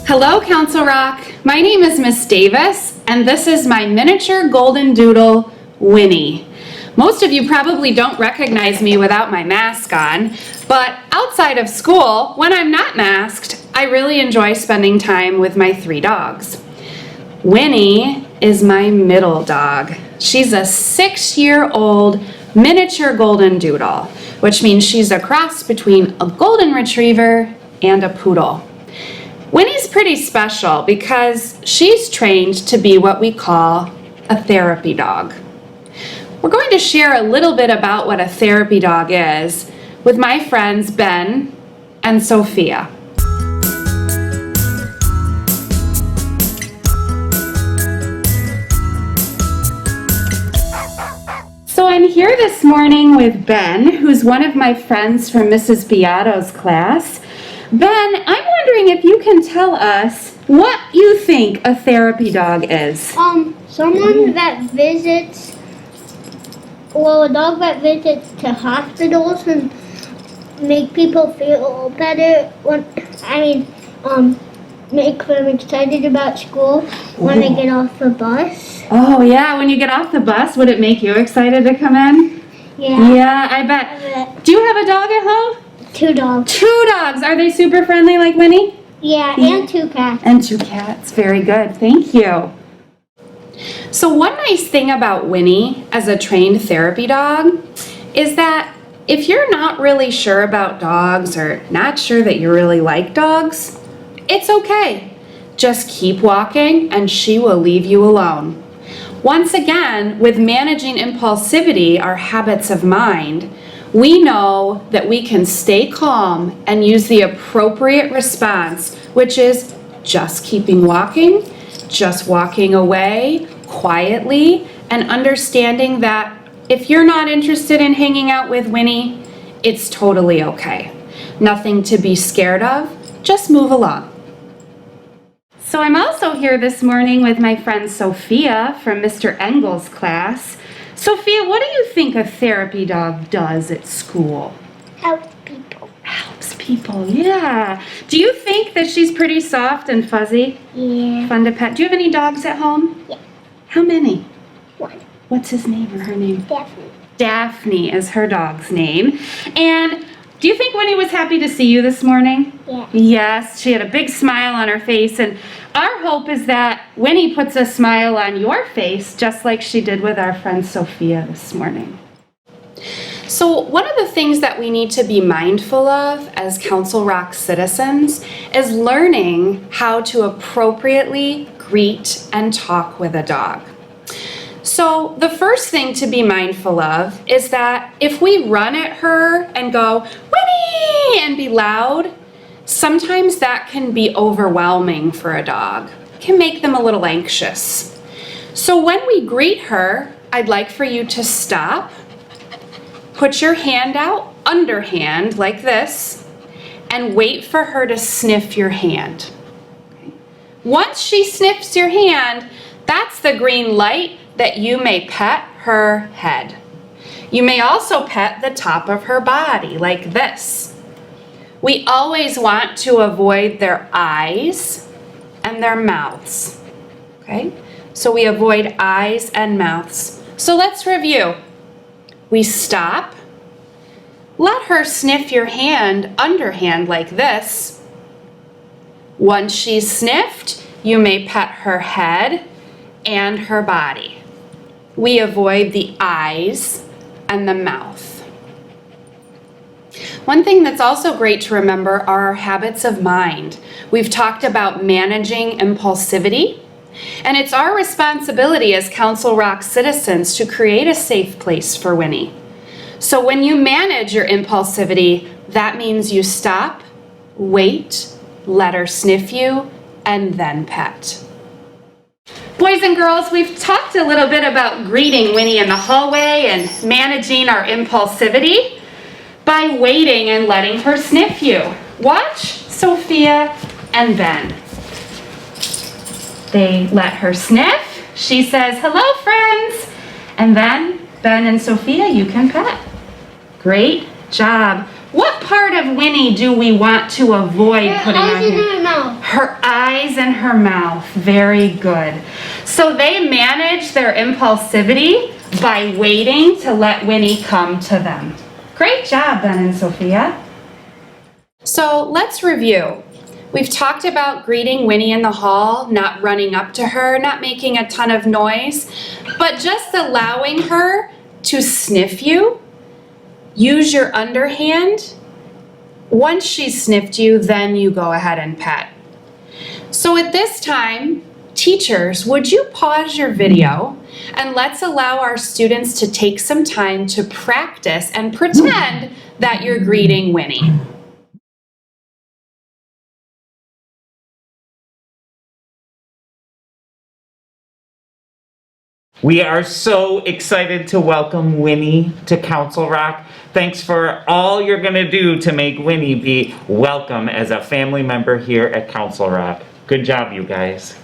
Hello, Council Rock. My name is Miss Davis, and this is my miniature golden doodle, Winnie. Most of you probably don't recognize me without my mask on, but outside of school, when I'm not masked, I really enjoy spending time with my 3 dogs. Winnie is my middle dog. She's a 6-year-old miniature golden doodle, which means she's a cross between a golden retriever and a poodle. Winnie's pretty special because she's trained to be what we call a therapy dog. We're going to share a little bit about what a therapy dog is with my friends Ben and Sophia. So I'm here this morning with Ben, who's one of my friends from Mrs. Beato's class. Ben, I'm wondering if you can tell us what you think a therapy dog is. Someone that visits, a dog that visits to hospitals and make people feel better make them excited about school when they get off the bus. Oh yeah, when you get off the bus, would it make you excited to come in? Yeah. Yeah, I bet. Do you have a dog at home? 2 dogs. 2 dogs. Are they super friendly like Winnie? Yeah, and 2 cats. And 2 cats. Very good. Thank you. So one nice thing about Winnie as a trained therapy dog is that if you're not really sure about dogs or not sure that you really like dogs, it's okay. Just keep walking and she will leave you alone. Once again, with managing impulsivity, our habits of mind, we know that we can stay calm and use the appropriate response, which is just keeping walking, just walking away quietly, and understanding that if you're not interested in hanging out with Winnie, it's totally okay. Nothing to be scared of, just move along. So I'm also here this morning with my friend Sophia from Mr. Engel's class. Sophia, what do you think a therapy dog does at school? Helps people. Helps people, yeah. Do you think that she's pretty soft and fuzzy? Yeah. Fun to pet. Do you have any dogs at home? Yeah. How many? 1. What's his name or her name? Daphne. Daphne is her dog's name. And do you think Winnie was happy to see you this morning? Yeah. Yes, she had a big smile on her face, and our hope is that Winnie puts a smile on your face just like she did with our friend Sophia this morning. So one of the things that we need to be mindful of as Council Rock citizens is learning how to appropriately greet and talk with a dog. So the first thing to be mindful of is that if we run at her and go, Winnie, and be loud, sometimes that can be overwhelming for a dog. It can make them a little anxious. So when we greet her, I'd like for you to stop, put your hand out, underhand, like this, and wait for her to sniff your hand. Okay. Once she sniffs your hand, that's the green light that you may pet her head. You may also pet the top of her body, like this. We always want to avoid their eyes and their mouths, okay? So we avoid eyes and mouths. So let's review. We stop, let her sniff your hand, underhand, like this. Once she's sniffed, you may pet her head and her body. We avoid the eyes and the mouth. One thing that's also great to remember are our habits of mind. We've talked about managing impulsivity, and it's our responsibility as Council Rock citizens to create a safe place for Winnie. So when you manage your impulsivity, that means you stop, wait, let her sniff you, and then pet. Boys and girls, we've talked a little bit about greeting Winnie in the hallway and managing our impulsivity by waiting and letting her sniff you. Watch Sophia and Ben. They let her sniff. She says, hello, friends. And then Ben and Sophia, you can pet. Great job. What part of Winnie do we want to avoid putting on here? Her eyes in her mouth. Her eyes eyes in her mouth. Very good. So they manage their impulsivity by waiting to let Winnie come to them. Great job, Ben and Sophia. So let's review. We've talked about greeting Winnie in the hall, not running up to her, not making a ton of noise, but just allowing her to sniff you. Use your underhand. Once she's sniffed you, then you go ahead and pet. So at this time, teachers, would you pause your video and let's allow our students to take some time to practice and pretend that you're greeting Winnie. We are so excited to welcome Winnie to Council Rock. Thanks for all you're gonna do to make Winnie be welcome as a family member here at Council Rock. Good job, you guys.